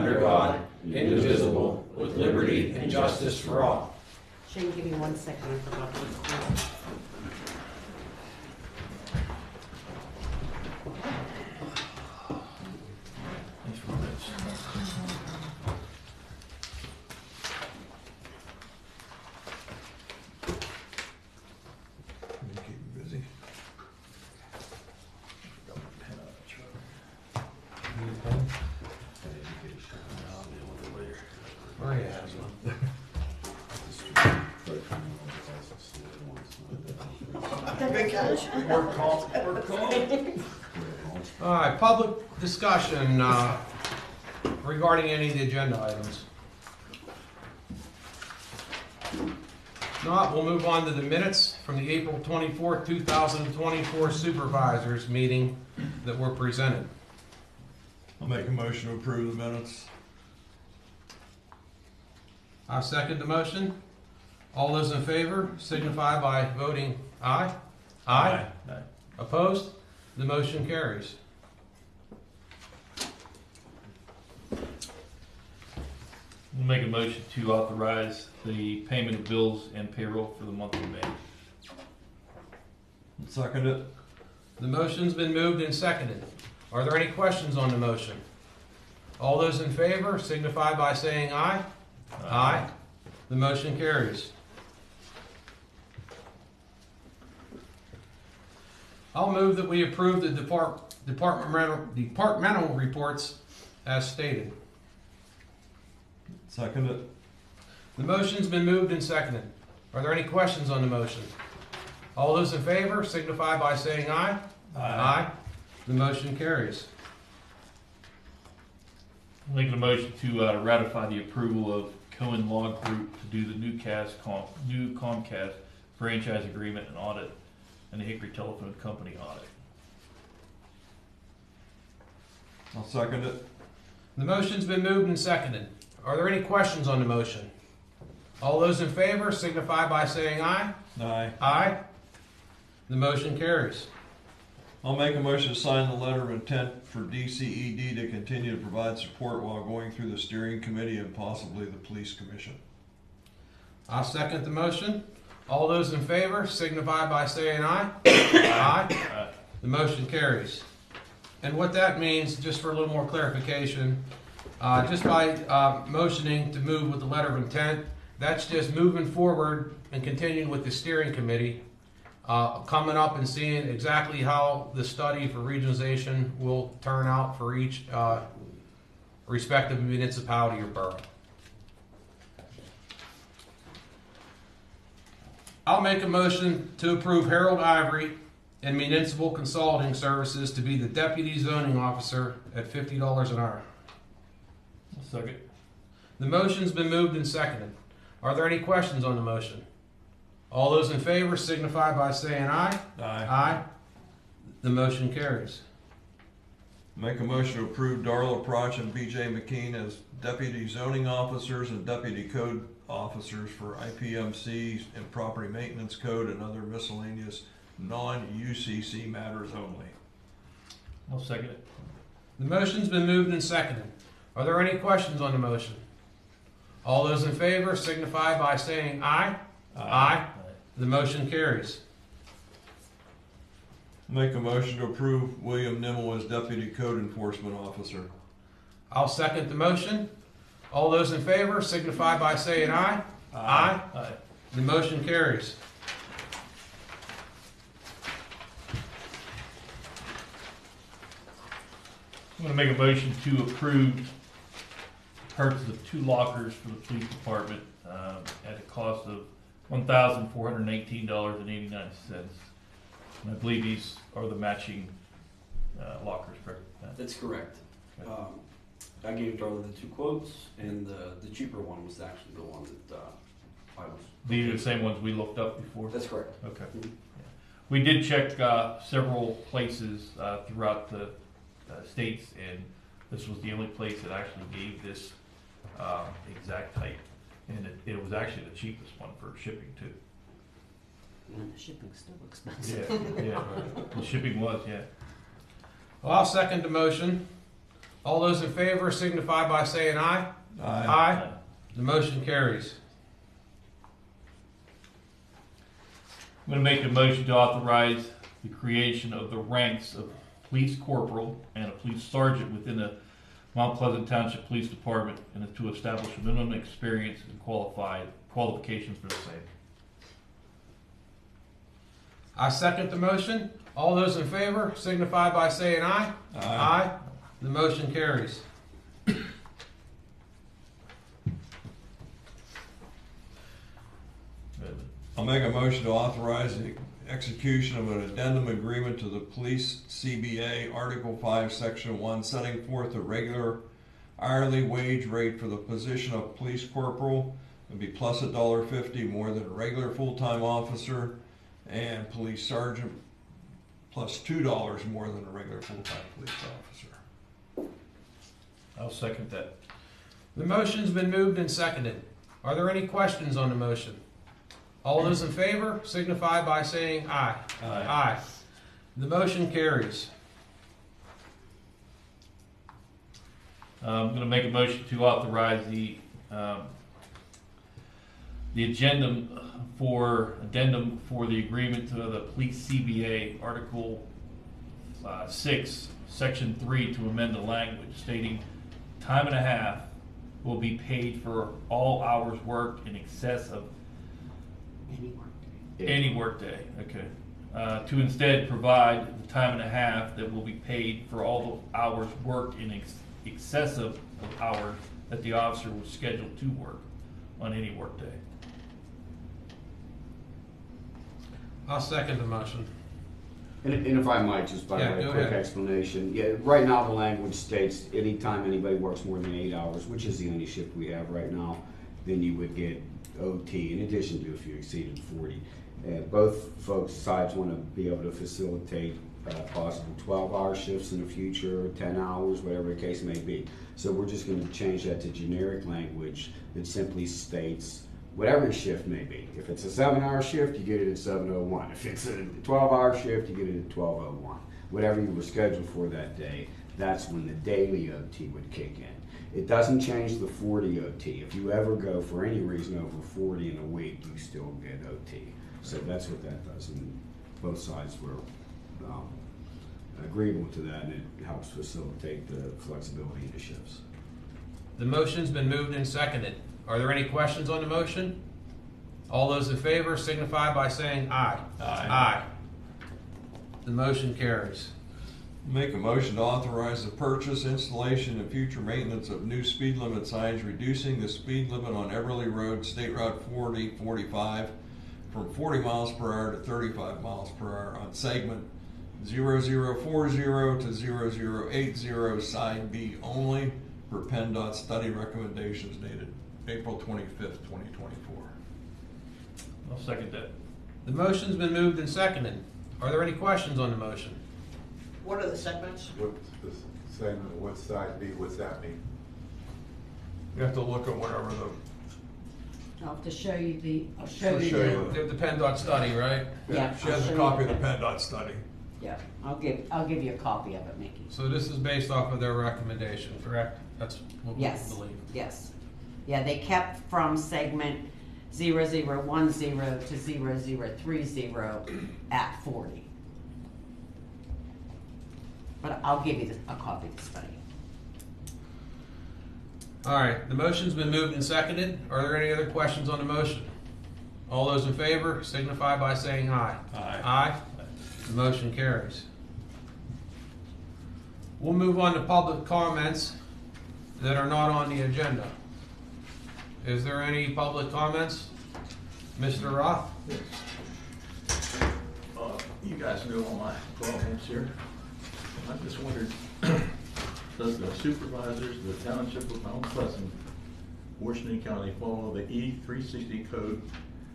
under God, indivisible, with liberty and justice for all. Shane, give me 1 second. I forgot to record. All right, public discussion regarding any of the agenda items. If not, we'll move on to the minutes from the April 24th, 2024 Supervisors meeting that were presented. I'll make a motion to approve the minutes. I second the motion. All those in favor signify by voting aye. Aye. Aye. Opposed? The motion carries. We'll make a motion to authorize the payment of bills and payroll for the month of May. Second it. The motion's been moved and seconded. Are there any questions on the motion? All those in favor signify by saying aye. Aye. The motion carries. I'll move that we approve the departmental reports as stated. Second it. The motion's been moved and seconded. Are there any questions on the motion? All those in favor signify by saying aye. Aye. The motion carries. I'm making a motion to ratify the approval of Cohen Law Group to do the new Comcast franchise agreement and audit and the Hickory Telephone Company audit. I'll second it. The motion's been moved and seconded. Are there any questions on the motion? All those in favor signify by saying aye. Aye. Aye. The motion carries. I'll make a motion to sign the letter of intent for DCED to continue to provide support while going through the steering committee and possibly the police commission. I'll second the motion. All those in favor signify by saying aye. Aye. Aye. The motion carries. And what that means, just for a little more clarification, just by motioning to move with the letter of intent, that's just moving forward and continuing with the steering committee, coming up and seeing exactly how the study for regionalization will turn out for each respective municipality or borough. I'll make a motion to approve Harold Ivory and Municipal Consulting Services to be the Deputy Zoning Officer at $50 an hour. Second. The motion's been moved and seconded. Are there any questions on the motion? All those in favor signify by saying aye. Aye. Aye. The motion carries. Make a motion to approve Darla Proch and BJ McKean as Deputy Zoning Officers and Deputy Code Officers for IPMC and Property Maintenance Code and other miscellaneous non-UCC matters only. I'll second it. The motion's been moved and seconded. Are there any questions on the motion? All those in favor signify by saying aye. Aye. The motion carries. Make a motion to approve William Nimmel as Deputy Code Enforcement Officer. I'll second the motion. All those in favor signify by saying aye. Aye. Aye. The motion carries. I'm going to make a motion to approve purchase of 2 lockers for the police department at a cost of $1,418.89. And I believe these are the matching lockers, correct? That's correct. I gave Darla the 2 quotes, and the cheaper one was actually the one that I was. These are the same ones we looked up before? That's correct. Okay. Mm-hmm. Yeah. We did check several places throughout the states, and this was the only place that actually gave this exact height. And it was actually the cheapest one for shipping too. And the shipping's still expensive. Yeah, yeah. The shipping was, yeah. Well, I'll second the motion. All those in favor signify by saying aye. Aye. The motion carries. I'm going to make a motion to authorize the creation of the ranks of police corporal and a police sergeant within the Mount Pleasant Township Police Department, and to establish a minimum experience and qualifications for the same. I second the motion. All those in favor signify by saying aye. Aye. The motion carries. I'll make a motion to authorize the execution of an addendum agreement to the Police CBA Article 5, Section 1, setting forth a regular hourly wage rate for the position of police corporal. It'd be plus $1.50 more than a regular full-time officer, and police sergeant plus $2 more than a regular full-time police officer. I'll second that. The motion's been moved and seconded. Are there any questions on the motion? All those in favor signify by saying aye. Aye. The motion carries. I'm going to make a motion to authorize the addendum for the agreement to the Police CBA Article 6, Section 3, to amend the language stating time and a half will be paid for all hours worked in excess of any workday. Okay. To instead provide the time and a half that will be paid for all the hours worked in excess of hours that the officer was scheduled to work on any workday. I'll second the motion. And if I might, just by way go of quick ahead. explanation, yeah, right now the language states anytime anybody works more than 8 hours, which is the only shift we have right now, then you would get OT in addition to if you exceeded 40. Both sides want to be able to facilitate possible 12-hour shifts in the future, 10 hours, whatever the case may be. So we're just going to change that to generic language that simply states whatever your shift may be. If it's a 7-hour shift, you get it at 7:01. If it's a 12-hour shift, you get it at 12:01. Whatever you were scheduled for that day, that's when the daily OT would kick in. It doesn't change the 40 OT. If you ever go for any reason over 40 in a week, you still get OT. So that's what that does, and both sides were agreeable to that, and it helps facilitate the flexibility in the shifts. The motion's been moved and seconded. Are there any questions on the motion? All those in favor signify by saying aye. Aye. The motion carries. Make a motion to authorize the purchase, installation, and future maintenance of new speed limit signs, reducing the speed limit on Everly Road, State Route 45 from 40 miles per hour to 35 miles per hour on segment 0040 to 0080, side B only, per PennDOT study recommendations dated April 25th, 2024. I'll second that. The motion's been moved and seconded. Are there any questions on the motion? What are the segments? What's the segment, what's side B, what's that mean? You have to look at whatever the, I'll have to show you I'll I'll show you show the, you. They have the PennDOT study, right? yeah. she I'll has show a you copy of the PennDOT study. Yeah, I'll give you a copy of it, Mickey. So this is based off of their recommendation, correct? That's what we Yes, believe. yes. Yeah, they kept from segment 0010 to 0030 at 40. But I'll give you a copy of the study. All right, the motion's been moved and seconded. Are there any other questions on the motion? All those in favor signify by saying aye. Aye. Aye. The motion carries. We'll move on to public comments that are not on the agenda. Is there any public comments? Mr. Roth? You guys know all my problems here. I just wondered, does the supervisors, the Township of Mount Pleasant, Washington County, follow the E360 code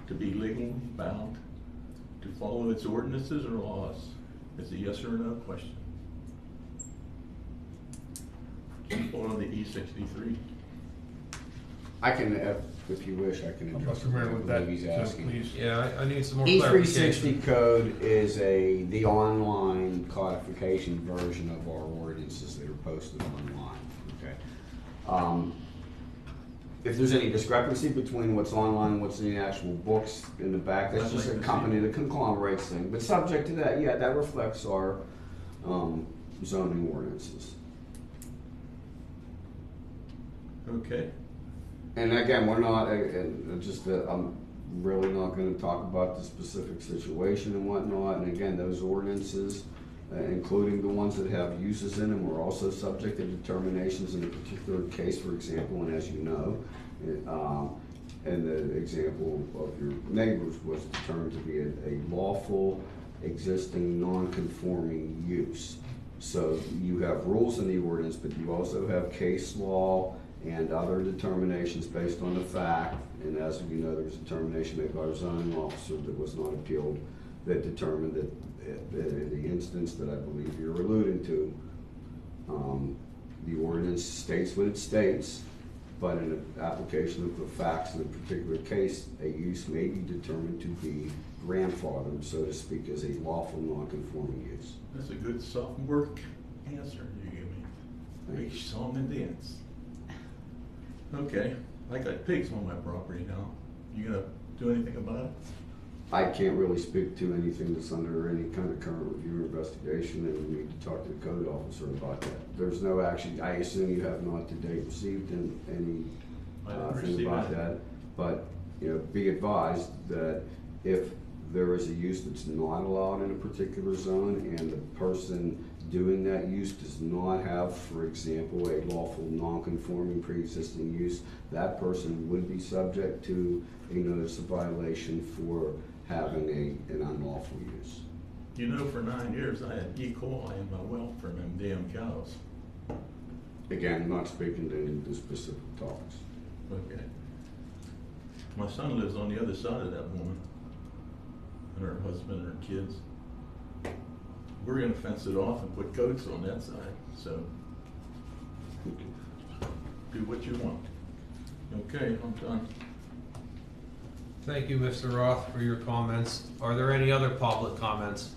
to be legally bound to follow its ordinances or laws? It's a yes or no question. Do you follow the E63? I can, if you wish, I can I'm not address familiar with that, what he's so asking. please. Yeah, I need some more clarification. E360 code is the online codification version of our ordinances that are posted online. If there's any discrepancy between what's online and what's in the actual books in the back, that's I'd just like a to company see that conglomerates thing. But subject to that, yeah, that reflects our zoning ordinances. Okay, And again, we're not, I'm really not gonna talk about the specific situation and whatnot, and again, those ordinances, including the ones that have uses in them, are also subject to determinations in a particular case, for example, and as you know, and the example of your neighbors was determined to be a lawful, existing, non-conforming use. So you have rules in the ordinance, but you also have case law and other determinations based on the fact, and as you know, there was a determination made by our zoning officer that was not appealed that determined that in the instance that I believe you're alluding to, the ordinance states what it states, but in an application of the facts in a particular case, a use may be determined to be grandfathered, so to speak, as a lawful non-conforming use. that's a good sophomore answer you gave me. Make song and dance. Okay, I got pigs on my property now. You gonna do anything about it? I can't really speak to anything that's under any kind of current review or investigation, and we need to talk to the code officer about that. There's no action, I assume you have not to date received any I didn't thing receive about it. that. But, be advised that if there is a use that's not allowed in a particular zone and the person doing that use does not have, for example, a lawful non-conforming pre-existing use, that person would be subject to a notice of violation for having an unlawful use. You know, for 9 years, I had E. coli in my well from them damn cows. Again, not speaking to any of the specific topics. Okay. My son lives on the other side of that woman, and her husband and her kids. We're gonna fence it off and put coats on that side, so do what you want. Okay, I'm done. Thank you, Mr. Roth, for your comments. Are there any other public comments?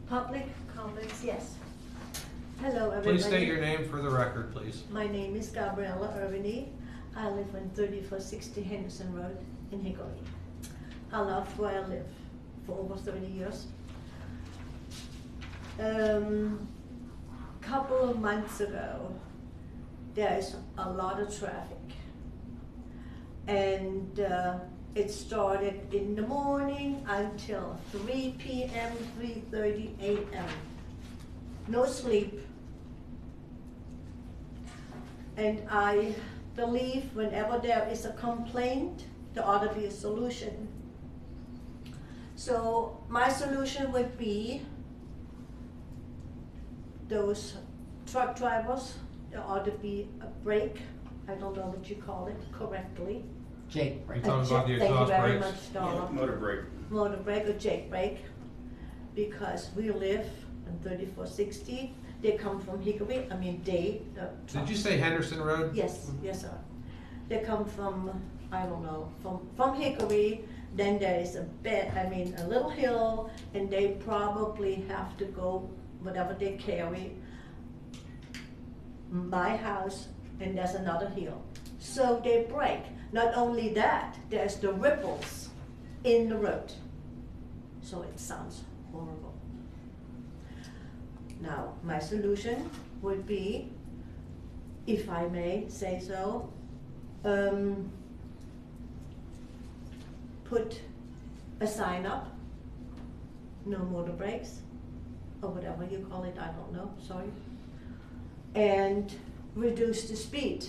Public comments, yes. Hello, everybody. Please state your name for the record, please. My name is Gabriella Irvini. I live on 3460 Henderson Road in Hickory. I love where I live for over 30 years. Couple of months ago, there is a lot of traffic. And it started in the morning until 3 p.m., 3:30 a.m. No sleep. And I believe whenever there is a complaint, there ought to be a solution. So my solution would be those truck drivers, there ought to be a brake. I don't know what you call it correctly. Jake, You're talking about the Thank you exhaust very brakes? much, Donna. Motor brake. Motor brake or Jake brake, because we live on 3460. They come from Hickory, Did you say Henderson Road? Yes, yes, sir. They come from, I don't know, from Hickory, then there is a little hill, and they probably have to go, whatever they carry, my house, and there's another hill. So they break. Not only that, there's the ripples in the road. So it sounds horrible. Now, my solution would be, if I may say so, put a sign up, no motor brakes, or whatever you call it, I don't know, sorry, and reduce the speed,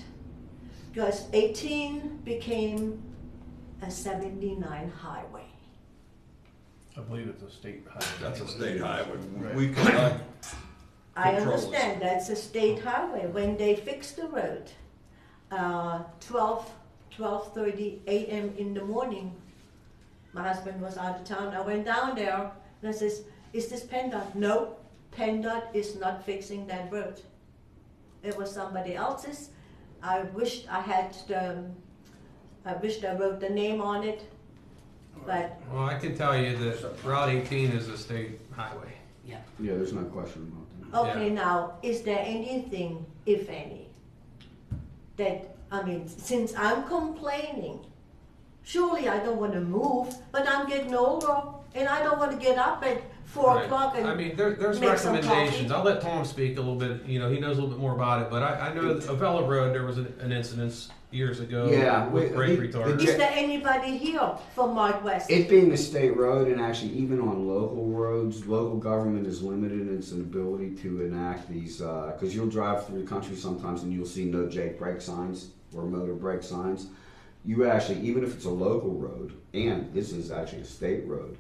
because 18 became a 79 highway. I believe it's a state highway. That's a state highway. Right. We cannot I control this. understand, that's a state highway. When they fixed the road, 12:30 a.m. in the morning, my husband was out of town. I went down there and I says, "Is this PennDOT?" No, PennDOT is not fixing that road. It was somebody else's. I wished I wrote the name on it, but Well, I can tell you that Route 18 is a state highway. yeah. Yeah, there's no question about that. okay, Yeah. now, is there anything, if any, that, I mean, since I'm complaining, surely I don't wanna move, but I'm getting older, and I don't wanna get up at 4 o'clock I and, mean, there's make some recommendations. coffee. I'll let Tom speak a little bit, he knows a little bit more about it, but I know that Avella Road, there was an incident years ago Yeah, with brake retardants. is there anybody here from Mark West? It being a state road, and actually even on local roads, local government is limited in its ability to enact these, because you'll drive through the country sometimes and you'll see no Jake brake signs or motor brake signs. You actually, even if it's a local road, and this is actually a state road,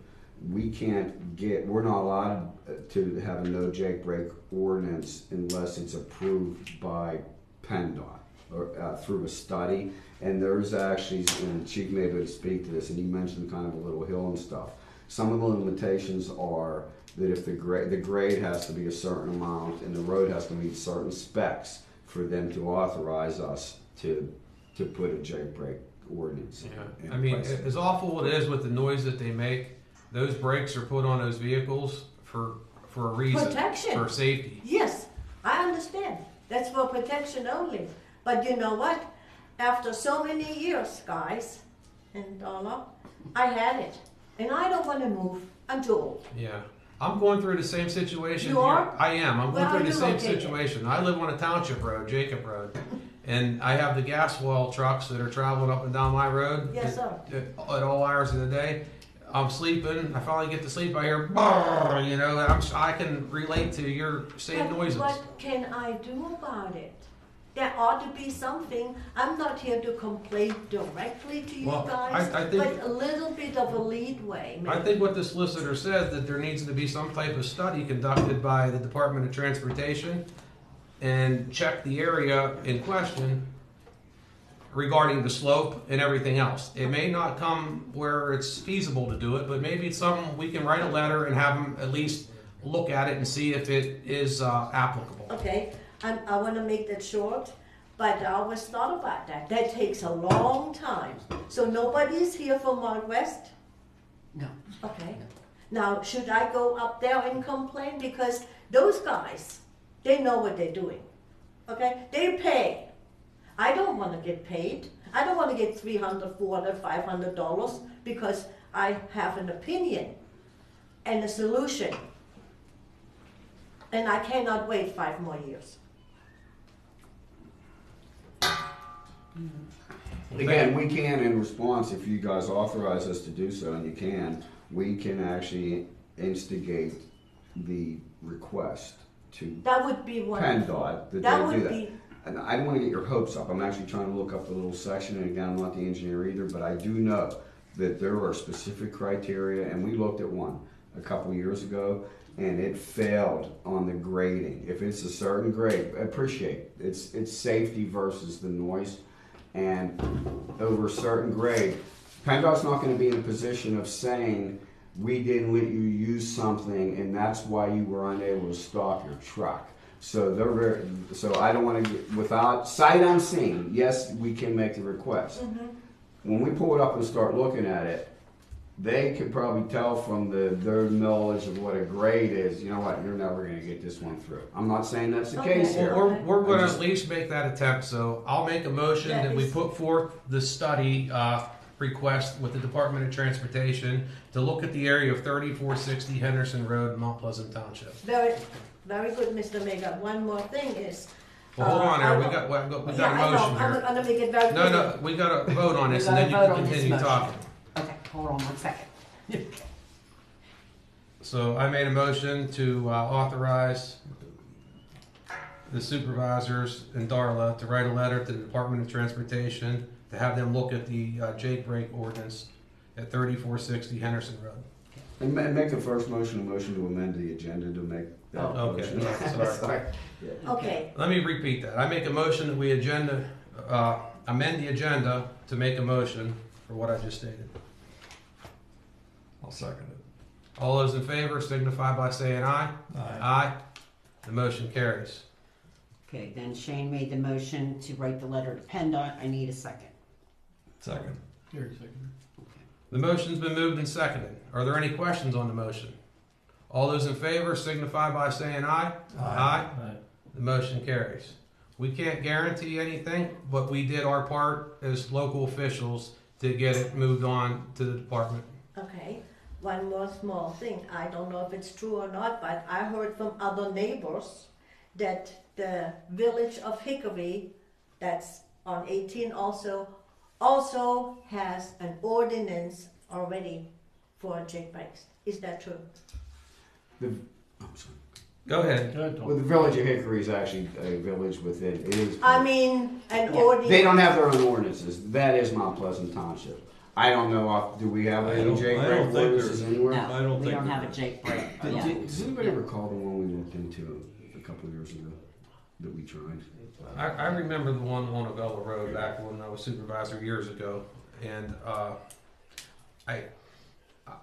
we're not allowed to have a no Jake brake ordinance unless it's approved by PennDOT or through a study. And there's actually, and Chief may be able to speak to this, and he mentioned kind of a little hill and stuff. Some of the limitations are that if the grade has to be a certain amount and the road has to meet certain specs for them to authorize us to put a Jake brake ordinance. Yeah, I mean, as awful it is with the noise that they make, those brakes are put on those vehicles for a reason. Protection. For safety. Yes, I understand. That's for protection only. But you know what? After so many years, guys and Donna, I had it. And I don't want to move. I'm too old. Yeah. I'm going through the same situation. You are? I am. I'm Where going are through the you same located? situation. I live on a township road, Jacob Road. And I have the gas well trucks that are traveling up and down my road Yes, sir. at all hours of the day. I'm sleeping. I finally get to sleep. I hear, "Brrr," I can relate to your same But noises. what can I do about it? There ought to be something. I'm not here to complain directly to you Well, guys, I think- but a little bit of a leadway. I think what the solicitor says, that there needs to be some type of study conducted by the Department of Transportation and check the area in question regarding the slope and everything else. It may not come where it's feasible to do it, but maybe it's something we can write a letter and have them at least look at it and see if it is applicable. Okay, I want to make that short, but I always thought about that. That takes a long time. So nobody's here from Mark West? No. Okay. Now, should I go up there and complain? Because those guys, they know what they're doing. Okay? They pay. I don't want to get paid. I don't want to get $300, $400, $500 because I have an opinion and a solution. And I cannot wait 5 more years. Again, we can, in response, if you guys authorize us to do so, and you can, we can actually instigate the request to That would be wonderful. PennDOT that That they do would that. be, And I don't want to get your hopes up. I'm actually trying to look up the little section, and again, I'm not the engineer either, but I do know that there are specific criteria, and we looked at one a couple years ago, and it failed on the grading. If it's a certain grade, appreciate it's safety versus the noise, and over a certain grade, PennDOT's not going to be in a position of saying we didn't let you use something, and that's why you were unable to stop your truck. So they're very, so I don't want to get, without sight unseen, yes, we can make the request. When we pull it up and start looking at it, they could probably tell from their knowledge of what a grade is, you know what, you're never going to get this one through. I'm not saying that's the case Okay. here. We're going to I'm just- at least make that attempt, so I'll make a motion that we put forth the study request with the Department of Transportation to look at the area of 3460 Henderson Road, Mount Pleasant Township. very, very good, Mr. Mayor. One more thing is. Well, hold on I there, we don't- got Yeah, a I know. motion I'm here. gonna make it very No, quick. no, we got to vote on this, We and then you gotta can vote on this continue motion. talking. Okay, hold on 1 second. So I made a motion to authorize the supervisors and Darla to write a letter to the Department of Transportation to have them look at the Jake brake ordinance at 3460 Henderson Road. And make the first motion a motion to amend the agenda to make that Oh, okay. motion. Yeah, sorry. Okay, Let me repeat that. I make a motion that we amend the agenda to make a motion for what I just stated. I'll second it. All those in favor signify by saying aye. Aye. Aye. The motion carries. Okay, then Shane made the motion to write the letter to PennDOT. I need a second. Second. Gary, second. The motion's been moved and seconded. Are there any questions on the motion? All those in favor signify by saying aye. Aye. Aye. The motion carries. We can't guarantee anything, but we did our part as local officials to get it moved on to the department. Okay, one more small thing. I don't know if it's true or not, but I heard from other neighbors that the village of Hickory, that's on 18 also has an ordinance already for Jake bikes. Is that true? I'm sorry. Go ahead. Well, the village of Hickory is actually a village within, it is. I mean, an They ordinance. don't have their own ordinances. That is Mount Pleasant Township. I don't know, do we have I any don't- Jake I break don't think ordinances there's- anywhere? I No, don't we think don't there have a is. Jake break. Does Yeah. does anybody recall the one we looked into a couple of years ago that we tried? I remember the one on Avella Road back when I was supervisor years ago, and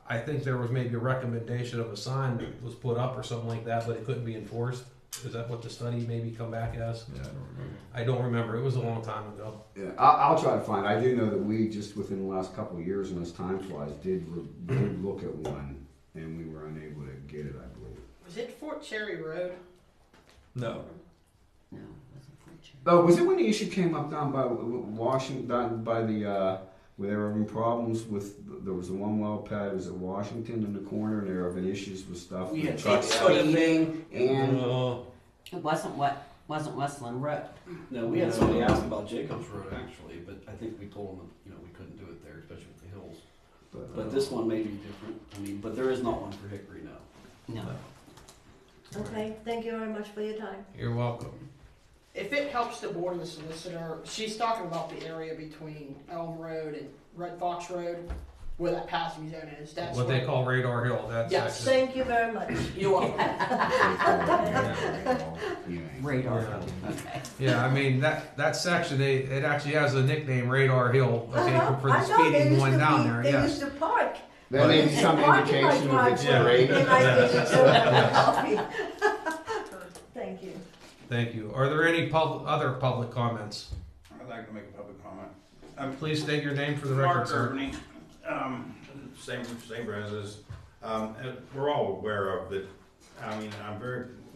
I think there was maybe a recommendation of a sign that was put up or something like that, but it couldn't be enforced. Is that what the study maybe come back as? Yeah, I don't remember. I don't remember. It was a long time ago. Yeah, I'll try to find. I do know that we just within the last couple of years, and as time flies, did look at one, and we were unable to get it. I believe. Was it Fort Cherry Road? No. No, it wasn't fortunate. Oh, was it when the issue came up down by Washington, down by the where they were having problems with? There was the one well pad. It was at Washington in the corner, and they were having issues with stuff. We with had trucks tapes put in speeding and. It wasn't Westland Road. No, we had somebody ask about Jacobs Road actually, but I think we told them, we couldn't do it there, especially with the hills. But this one may be different. I mean, but there is not one for Hickory now. No. Okay, thank you very much for your time. You're welcome. If it helps the board and the solicitor, she's talking about the area between Elm Road and Red Fox Road, where that passing zone is. That's What where- they call Radar Hill. That's Yes. Thank you very much. You are. Radar. Yeah. Okay. Yeah, I mean that section. It actually has a nickname, Radar Hill. Okay, for I the know, they speeding used going to down be- there. They Yes. used to park. That may be some Parking lot indication of its drive grade. where they might get you coffee. Thank you. Thank you. Are there any other public comments? I'd like to make a public comment. Please state your name for the record, Mark sir. Irving, same residence. We're all aware of that. I mean,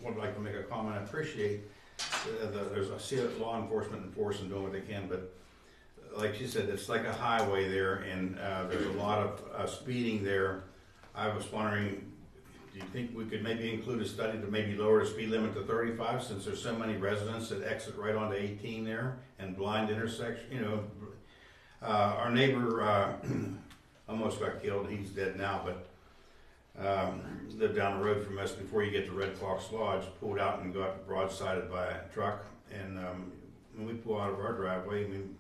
would like to make a comment. I appreciate I see law enforcement enforcing doing what they can, but like she said, it's like a highway there, and there's a lot of speeding there. I was wondering, do you think we could maybe include a study to maybe lower the speed limit to 35, since there's so many residents that exit right onto 18 there and blind intersection? Our neighbor almost got killed. He's dead now, but lived down the road from us before you get to Red Fox Lodge. Pulled out and got broadsided by a truck. And when we pull out of our driveway, I mean,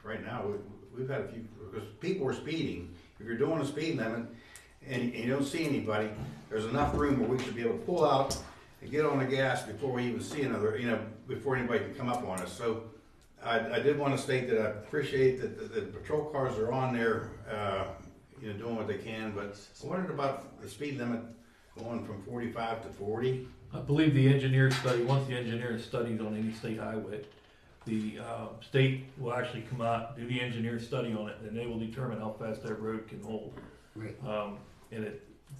right now we've had a few, because people were speeding. If you're doing a speed limit and you don't see anybody, there's enough room where we should be able to pull out and get on the gas before we even see another, before anybody can come up on us. So I did want to state that I appreciate that the patrol cars are on there, doing what they can, but I wondered about the speed limit going from 45 to 40. I believe the engineer study, once the engineer studies on any state highway, the state will actually come out, do the engineer study on it, and they will determine how fast that road can hold. Right.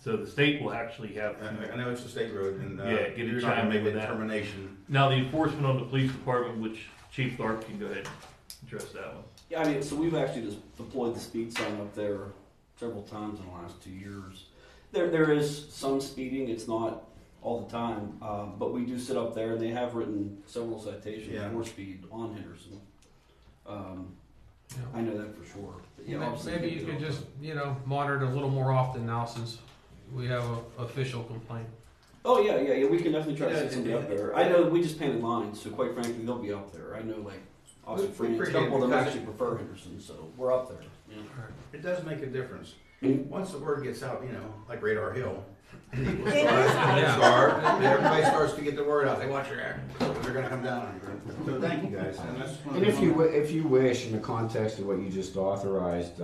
So the state will actually have. I know it's a state road, and Yeah, get you're a trying to chime make in a with that. determination. Now the enforcement on the police department, which Chief Tharp can go ahead and address that one. Yeah, I mean, so we've actually just deployed the speed sign up there several times in the last 2 years. There is some speeding. It's not all the time, but we do sit up there, and they have written several citations for speed on Henderson. I know that for sure. But yeah, obviously Maybe you could just, monitor it a little more often now, since we have an official complaint. Oh yeah. We can definitely try to set somebody up there. I know we just painted lines, so quite frankly, they'll be up there. I know, like Officer Freeman, a couple of them actually prefer Henderson, so we're up there. Yeah. It does make a difference. Once the word gets out, like Radar Hill, people everybody starts to get the word out. They watch your act, so they're going to come down. So thank you guys. And if you wish, in the context of what you just authorized,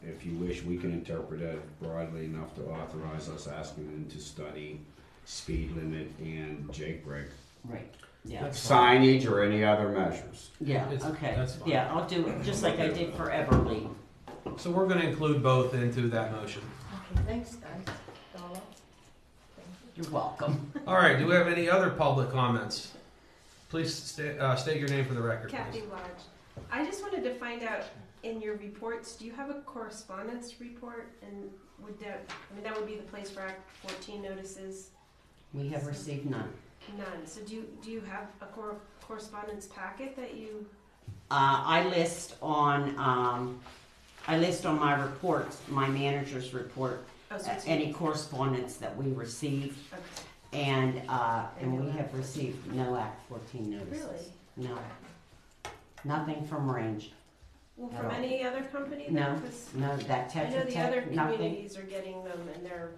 if you wish, we can interpret it broadly enough to authorize us asking them to study speed limit and Jake break. Right. Yeah. Signage or any other measures. Yeah. Okay. That's fine. Yeah, I'll do it just like I did for Everly. So we're going to include both into that motion. Okay, thanks, guys. Darla. You're welcome. All right. Do we have any other public comments? Please state your name for the record, Kathy please. Lodge. I just wanted to find out, in your reports, do you have a correspondence report? And would that, I mean, that would be the place for Act 14 notices? We have received none. None. So do you have a correspondence packet that you? I list on my reports, my manager's report, any correspondence that we received, Okay. and we have received no Act 14 notices. Really? No. Nothing from Range. Well, At from all. any other company? No, Then? 'Cause no, that I know Tetra the other Tech, nothing. communities are getting them, and they're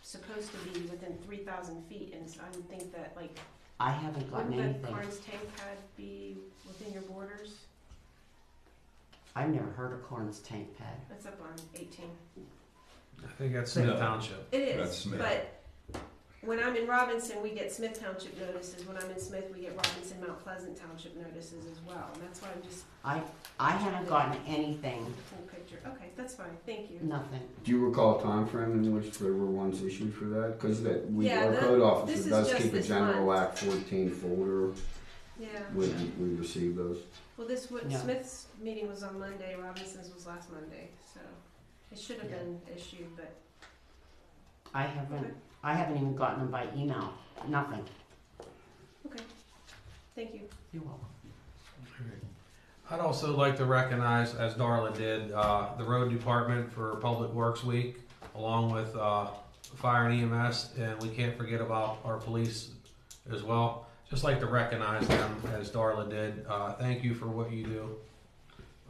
supposed to be within 3,000 feet, and so I would think that, like, I haven't gotten wouldn't the anything. Carnes Tank pad be within your borders? I've never heard of Corn's Tank Pad. That's up on 18. I think that's Smith Township. It That's is, Smith. but when I'm in Robinson, we get Smith Township notices. When I'm in Smith, we get Robinson Mount Pleasant Township notices as well. And that's why I'm just I haven't gotten anything, the full picture. Okay, that's fine. Thank you. nothing. Do you recall a time frame in which there were ones issued for that? Because Yeah, our code this officer is does just keep a this general month. Act 14 folder Yeah. when we receive those. Well, Yeah. Smith's meeting was on Monday. Robinson's was last Monday, so it should have Yeah. been issued. But I haven't even gotten them by email, nothing. okay, thank you. You're welcome. I'd also like to recognize, as Darla did, the road department for Public Works Week, along with fire and EMS, and we can't forget about our police as well. Just like to recognize them, as Darla did. Thank you for what you do.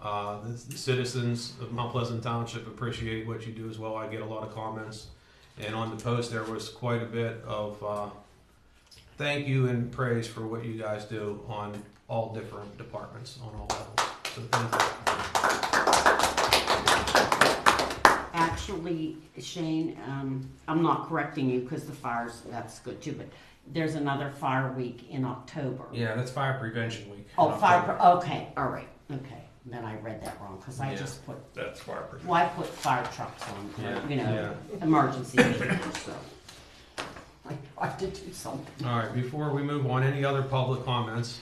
The citizens of Mount Pleasant Township appreciate what you do as well. I get a lot of comments, and on the post there was quite a bit of thank you and praise for what you guys do on all different departments on all levels. So thank you. Actually, Shane, I'm not correcting you because the fires, that's good too, but there's another fire week in October. Yeah, that's Fire Prevention Week. Oh, in fire, October. okay, all right, okay. Then I read that wrong because I Yeah. just put, That's Fire Prevention. well, I put fire trucks on, Yeah, you know, yeah. emergency vehicles, so. I tried to do something. All right, before we move on, any other public comments?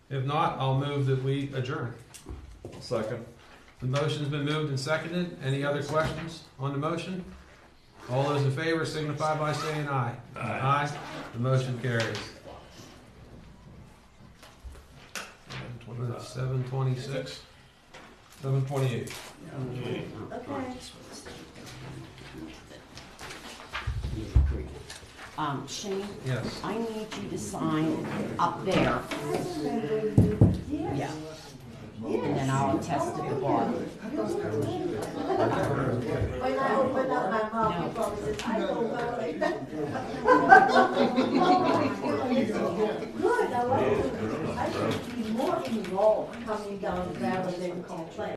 If not, I'll move that we adjourn. Second. The motion's been moved and seconded. Any other questions on the motion? All those in favor signify by saying aye. Aye. The motion carries. 7:26? 7:28. Okay. Shane, Yes. I need you to sign up there. Yeah. And then I'll attest to the bottom. When I open up my mouth, you probably said, I don't know. Good, I like it. I should be more involved coming down the barrel than complain.